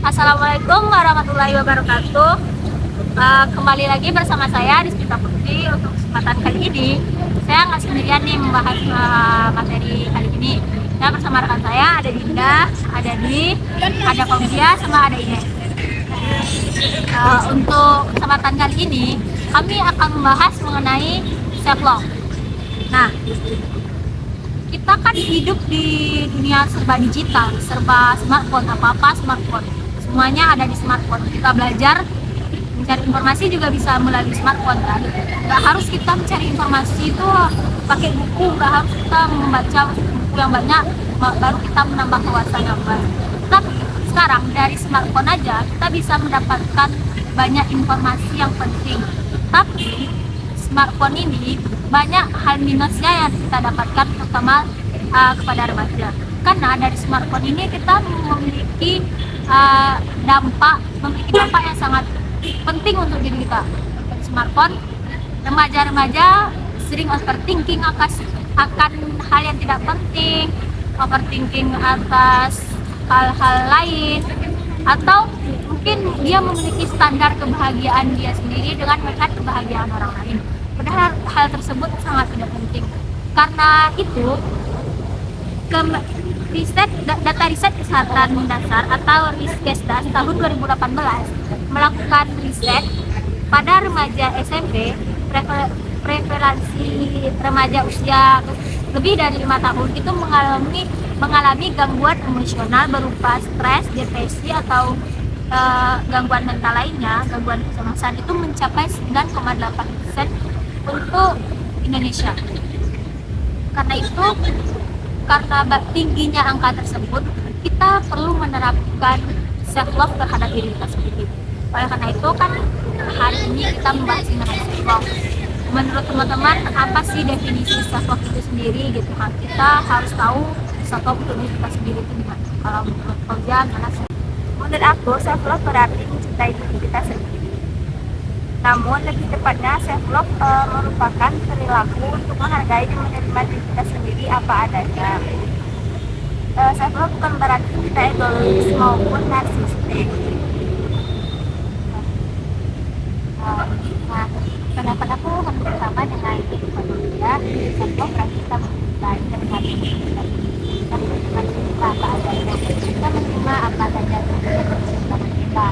Assalamualaikum warahmatullahi wabarakatuh. Kembali lagi bersama saya Rizky Putri. Untuk kesempatan kali ini saya nggak sendirian nih membahas materi kali ini. Saya bersama rekan saya ada Dinda, ada Di, ada Fauzia, sama ada Ines. Untuk kesempatan kali ini kami akan membahas mengenai self love. Nah, kita kan hidup di dunia serba digital, serba smartphone, apa-apa smartphone. Semuanya ada di smartphone. Kita belajar, mencari informasi juga bisa melalui smartphone kan. Gak harus kita mencari informasi itu pakai buku, gak harus kita membaca buku yang banyak baru kita menambah wawasan yang baru. Tapi sekarang dari smartphone aja kita bisa mendapatkan banyak informasi yang penting. Tapi smartphone ini banyak hal minusnya yang kita dapatkan, terutama kepada remaja. Karena dari smartphone ini kita memiliki dampak yang sangat penting untuk diri kita. Dari smartphone, remaja-remaja sering overthinking akan hal yang tidak penting, overthinking atas hal-hal lain, atau mungkin dia memiliki standar kebahagiaan dia sendiri dengan melihat kebahagiaan orang lain. Padahal hal tersebut sangat tidak penting. Karena itu, data riset kesehatan dasar atau Riskesdas tahun 2018 melakukan riset pada remaja SMP. Prevalensi remaja usia lebih dari 5 tahun itu mengalami gangguan emosional berupa stres, depresi, atau gangguan mental lainnya, gangguan kecemasan itu mencapai 9,8% untuk Indonesia. Karena tingginya angka tersebut, kita perlu menerapkan self love terhadap diri kita sendiri. Oleh karena itu kan hari ini kita membahas mengenai self love. Menurut teman-teman, apa sih definisi self love itu sendiri gitu kan? Kita harus tahu self love untuk diri kita sendiri itu gimana. Kalau menurut kalian mana sih? Menurut aku, self love berarti mencintai diri kita sendiri. Namun lebih tepatnya, self love merupakan perilaku untuk menghargai dan menerima diri kita sendiri apa adanya. Self love bukan berarti kita egois maupun narsistik. Nah, pendapat aku hampir sama dengan manusia. Self love berarti kita mencintai dan menghargai diri kita sendiri. Kita menerima diri kita apa adanya. Kita menerima apa adanya dengan kita.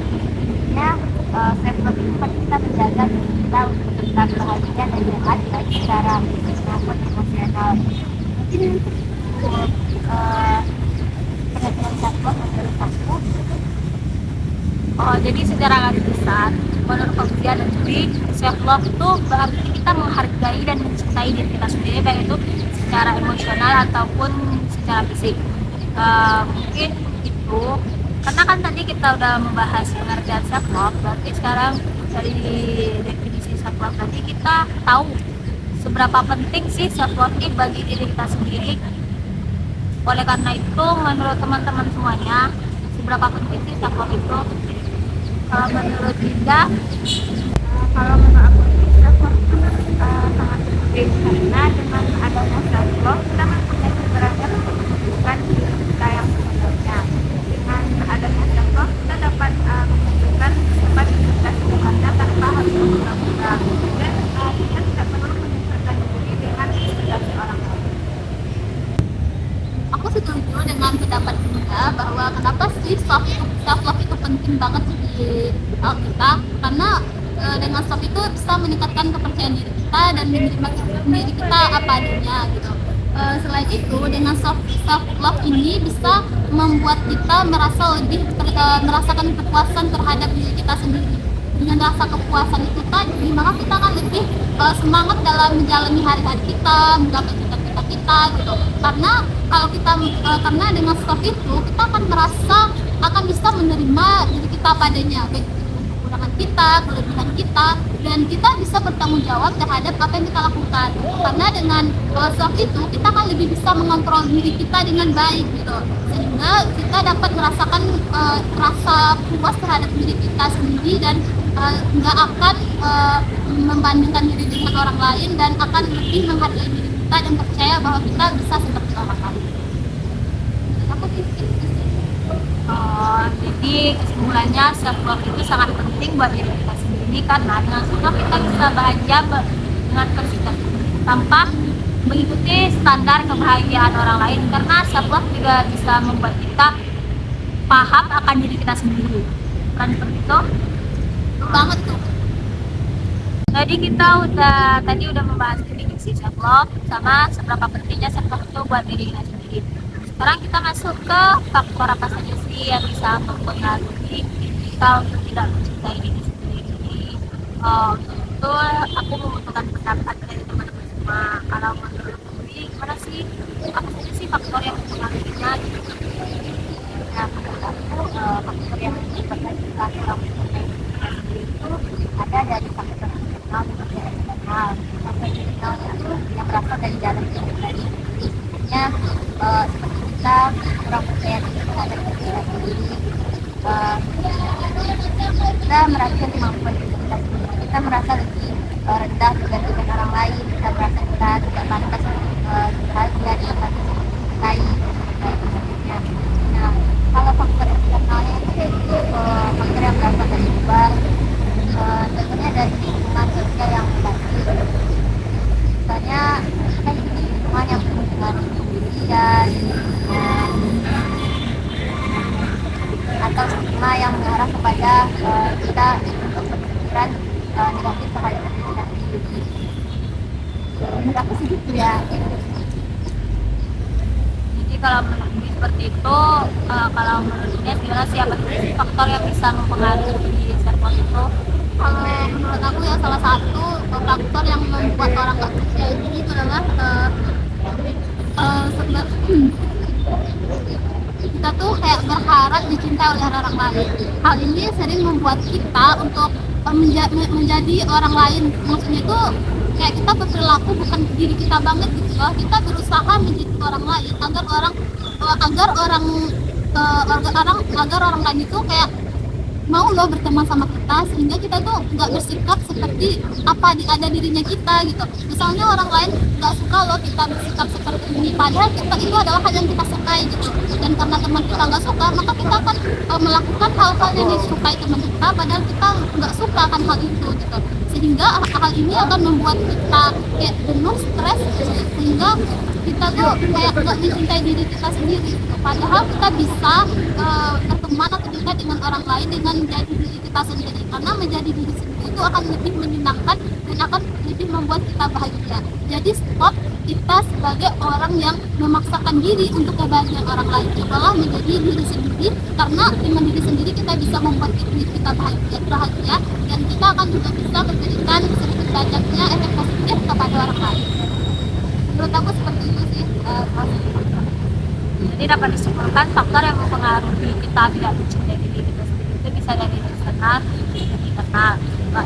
Intinya, self love itu bukan kita menjaga diri kita untuk tetap bahagia dan sehat baik secara fisik maupun emosional. Mungkin pengertian self love menurut aku. Jadi secara garis besar, menurut Fauzia dan Juli, self love itu berarti kita menghargai dan mencintai diri kita sendiri, baik itu secara emosional ataupun secara fisik. Mungkin itu karena kan tadi kita udah membahas pengertian self love, berarti sekarang dari definisi self love tadi kita tahu seberapa penting sih self love ini bagi diri kita sendiri. Oleh karena itu, menurut teman-teman semuanya, seberapa penting sih self love itu? Menurut Dinda, Kalau menurut aku, self love itu sangat penting karena dengan adanya self love kita mempunyai keberanian untuk menunjukkan diri kita yang sebenarnya. Dengan adanya self love kita dapat menunjukkan siapa diri kita sebenarnya tanpa harus mengganggu, dan kita tidak perlu menunjukkan diri dengan ekspektasi orang lain. aku setuju dengan pendapat Dinda bahwa kenapa sih self love itu penting banget di kita, karena dengan self itu bisa meningkatkan kepercayaan diri kita dan menerima diri kita apa adanya gitu. Selain itu, dengan self love ini bisa membuat kita merasakan kepuasan terhadap diri kita sendiri. Dengan rasa kepuasan itu tadi, maka kita akan lebih semangat dalam menjalani hari-hari kita, menggapai cita-cita kita gitu. Karena dengan self itu kita akan bisa menerima diri kita padanya, baik kekurangan kita, kelebihan kita, dan kita bisa bertanggung jawab terhadap apa yang kita lakukan. Karena dengan self itu kita akan lebih bisa mengontrol diri kita dengan baik gitu, sehingga kita dapat merasakan rasa puas terhadap diri kita sendiri dan nggak akan membandingkan diri dengan orang lain, dan akan lebih menghargai diri kita dan percaya bahwa kita bisa seperti orang lain. Aku pikir Jadi Jadi kesimpulannya self love itu sangat penting buat diri kita sendiri, karena dengan self love kita bisa bahagia dengan versi kita tanpa mengikuti standar kebahagiaan orang lain, karena self love juga bisa membuat kita paham akan diri kita sendiri. Kan seperti itu? Betul banget tuh. Jadi kita udah membahas definisi self love sama seberapa pentingnya self love itu buat diri kita sendiri. Sekarang kita masuk ke faktor apa saja sih yang bisa mempengaruhi kita untuk tidak mencintai diri sendiri. Itu aku membutuhkan pendapat dari teman-teman semua. Kalau menurut Dewi, gimana sih? Apa saja sih faktor yang mempengaruhinya? Nah, menurut aku faktor yang menyebabkan kita kurang mencintai diri sendiri itu ada dari faktor internal dan eksternal. Faktor internalnya itu yang berasal dari dalam diri kita sendiri. Seperti kita kurang percaya diri terhadap diri kita sendiri, kita merasa kemampuan diri kita sendiri, kita merasa lebih rendah dibandingkan orang lain, kita merasa kita tidak pantas bahagia dengan hati kita. Nah, kalau faktor eksternalnya itu faktor yang berasal dari luar, tentunya dari lingkungan sosial yang baik. Misalnya kita hidup di lingkungan yang penuh dengan kemudian atau stigma yang mengarah kepada kita untuk berpikiran negatif terhadap diri kita sendiri. Menurut aku sih gitu ya. Jadi kalau menurut Dewi seperti itu, kalau menurutnya gimana sih, apa sih faktor yang bisa mempengaruhi self love itu? Menurut aku ya salah satu faktor yang membuat orang nggak percaya diri itu adalah kita tuh kayak berharap dicintai oleh orang lain. Hal ini sering membuat kita untuk menjadi orang lain. Maksudnya itu kayak kita berperilaku bukan diri kita banget gitu loh. Kita berusaha menjadi orang lain agar orang lain itu kayak mau loh berteman sama kita, sehingga kita tuh nggak bersikap seperti apa ada dirinya kita gitu. Misalnya orang lain nggak suka loh kita bersikap seperti ini, padahal kita itu adalah hal yang kita sukai gitu. Dan karena teman kita nggak suka, maka kita akan melakukan hal-hal yang disukai teman kita, padahal kita nggak suka akan hal itu gitu. Sehingga hal ini akan membuat kita kayak penuh stres, sehingga kita tuh kayak nggak mencintai diri kita sendiri gitu. Padahal kita bisa berteman atau dekat dengan orang lain dengan menjadi diri kita sendiri, karena menjadi diri sendiri itu akan lebih menyenangkan dan akan lebih membuat kita bahagia. Jadi stop kita sebagai orang yang memaksakan diri untuk kebahagiaan orang lain, cobalah menjadi diri sendiri, karena dengan diri sendiri kita bisa membuat diri kita bahagia dan kita akan juga bisa memberikan sedikit banyaknya efek positif kepada orang lain. Menurut aku seperti itu sih. Jadi dapat disimpulkan faktor yang mempengaruhi kita tidak mencintai diri kita sendiri itu bisa dari eksternal dan internal.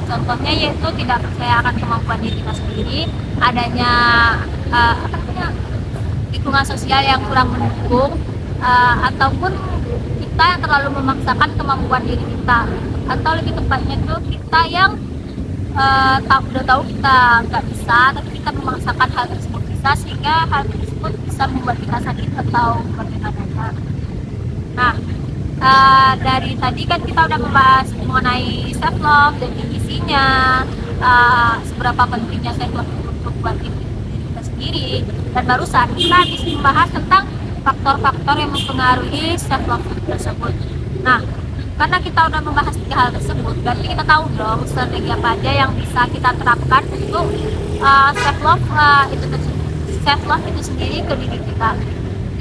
Contohnya yaitu tidak percaya akan kemampuan diri kita sendiri, adanya lingkungan sosial yang kurang mendukung, ataupun kita yang terlalu memaksakan kemampuan diri kita, atau lebih tepatnya itu kita yang udah tahu kita nggak bisa, tapi kita memaksakan hal tersebut bisa, sehingga hal tersebut bisa membuat kita sakit atau bagaimana. Nah, dari tadi kan kita udah membahas mengenai self love, definisinya, seberapa pentingnya self love untuk buat diri kita sendiri, dan barusan kita habis membahas tentang faktor-faktor yang mempengaruhi self love tersebut. Nah, karena kita udah membahas 3 hal tersebut, berarti kita tahu dong strategi apa aja yang bisa kita terapkan untuk self love itu sendiri ke diri kita.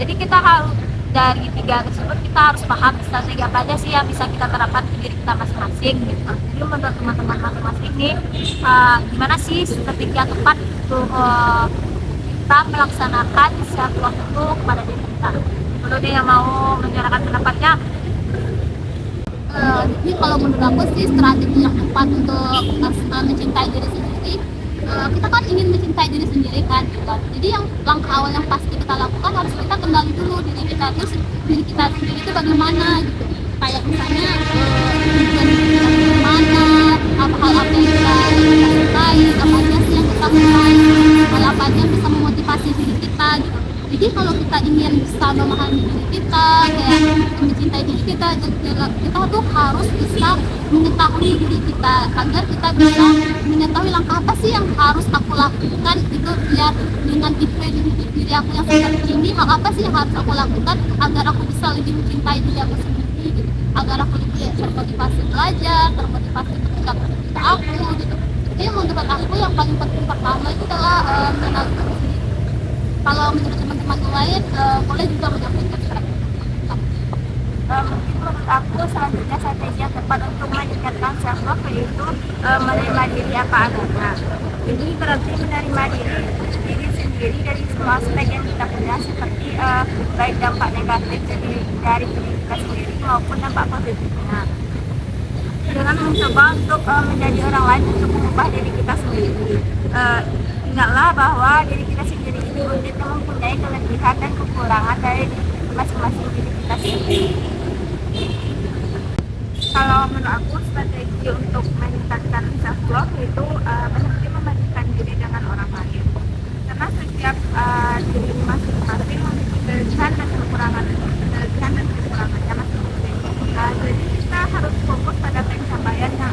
Jadi kita harus dari 3 tersebut kita harus paham strategi apa aja sih yang bisa kita terapkan ke diri kita masing-masing gitu. Jadi menurut teman-teman masing-masing ini gimana sih strategi yang tepat untuk kita melaksanakan self love itu kepada diri kita. Menurut yang mau menyuarakan pendapatnya. Jadi kalau menurut aku sih strategi yang tepat untuk mencintai diri sendiri, kita kan ingin mencintai diri sendiri kan gitu. Jadi yang langkah awal yang pasti kita lakukan harus kita kenali dulu diri kita, terus diri kita sendiri itu bagaimana gitu. Kayak misalnya tujuan diri kita bagaimana, hal apa yang kita sukai, apa aja sih yang kita sukai, hal apa aja yang bisa memotivasi diri kita gitu. Jadi kalau kita ingin bisa memahami diri kita, kayak mencintai diri kita, kita tuh harus bisa mengetahui diri kita agar kita bisa mengetahui langkah apa sih yang harus aku lakukan itu biar dengan diri aku yang seperti ini, hal apa sih yang harus aku lakukan agar aku bisa lebih mencintai diri aku sendiri gitu. Agar aku lebih termotivasi belajar, termotivasi ketika aku gitu. Jadi menurut aku yang paling penting pertama itu adalah mengenal diri sendiri. Kalau menurut teman-teman lain boleh juga menyampaikan strategi. Mungkin menurut aku selanjutnya strategi yang tepat untuk meningkatkan self love yaitu menerima diri apa adanya. Ini berarti menerima diri sendiri dari semua aspek yang kita punya, seperti baik dampak negatif dari diri kita sendiri maupun dampak positifnya. Dengan mencoba untuk menjadi orang lain untuk mengubah diri kita sendiri. Ingatlah bahwa diri kita sendiri ini uniknya mempunyai kelebihan dan kekurangan dari masing-masing diri kita sendiri. Kalau menurut aku strategi untuk meningkatkan self love itu berhenti membandingkan diri dengan orang lain, karena setiap diri masing-masing memiliki kelebihan dan kekurangannya masing-masing. Jadi kita harus fokus pada pencapaian diri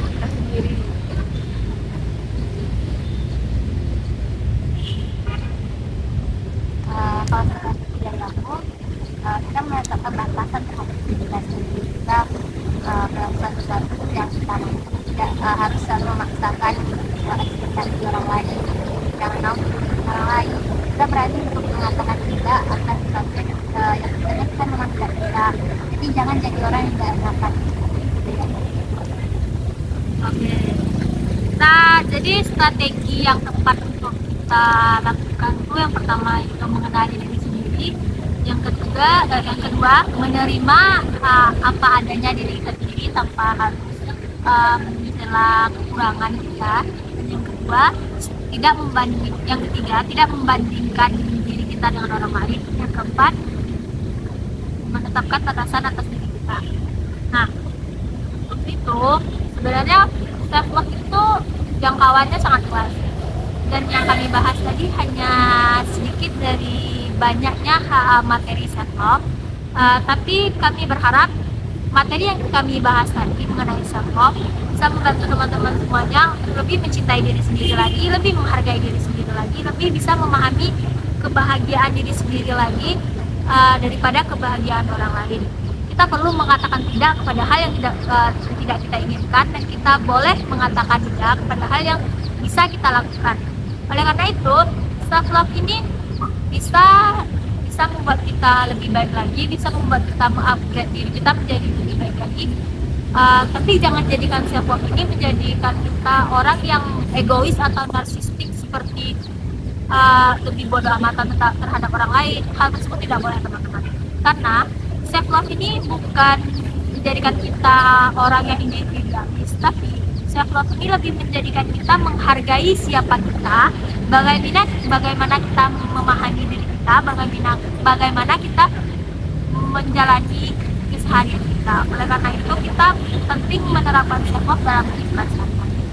kita sendiri. Kalau strategi dari aku, kita menetapkan batasan terhadap diri kita sendiri. Kita melakukan sesuatu yang kita tidak harus selalu memaksakan ekspektasi orang lain, jangan mau orang lain. Kita berani untuk mengatakan tidak akan sesuatu yang sebenarnya kita memang tidak bisa. Jadi jangan jadi orang yang tidak enakan. Oke. Nah, jadi strategi yang tepat untuk kita lakukan itu yang pertama itu mengenali diri sendiri, yang kedua menerima apa adanya diri kita sendiri tanpa harus mencela kekurangan kita, dan yang ketiga tidak membandingkan diri kita dengan orang lain, yang keempat menetapkan batasan atas diri kita. Nah, untuk itu sebenarnya self love itu jangkauannya sangat luas, dan yang kami bahas tadi hanya sedikit dari banyaknya materi self love, tapi kami berharap materi yang kami bahas tadi mengenai self love bisa membantu teman-teman semuanya lebih mencintai diri sendiri lagi, lebih menghargai diri sendiri lagi, lebih bisa memahami kebahagiaan diri sendiri lagi daripada kebahagiaan orang lain. Kita perlu mengatakan tidak kepada hal yang tidak kita inginkan, dan kita boleh mengatakan tidak kepada hal yang bisa kita lakukan. Oleh karena itu, self love ini bisa membuat kita lebih baik lagi, bisa membuat kita mengupgrade diri kita menjadi lebih baik lagi. Tapi jangan jadikan self love ini menjadikan kita orang yang egois atau narsistik, seperti lebih bodoh amatan terhadap orang lain. Hal tersebut tidak boleh, teman-teman, karena self love ini bukan menjadikan kita orang yang individualis, tapi self love ini lebih menjadikan kita menghargai siapa kita, bagaimana kita memahami diri kita, bagaimana kita menjalani keseharian kita. Oleh karena itu kita penting menerapkan self love dalam kehidupan sehari-hari.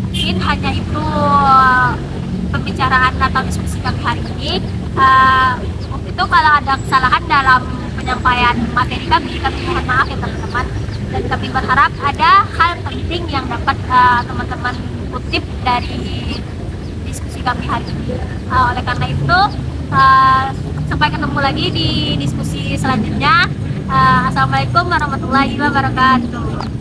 Mungkin hanya itu pembicaraan atau diskusi kami hari ini. Itu kalau ada kesalahan dalam penyampaian materi kami mohon maaf ya teman-teman, dan kami berharap ada hal penting yang dapat teman-teman kutip dari diskusi kami hari ini. Oleh karena itu sampai ketemu lagi di diskusi selanjutnya. Assalamualaikum warahmatullahi wabarakatuh.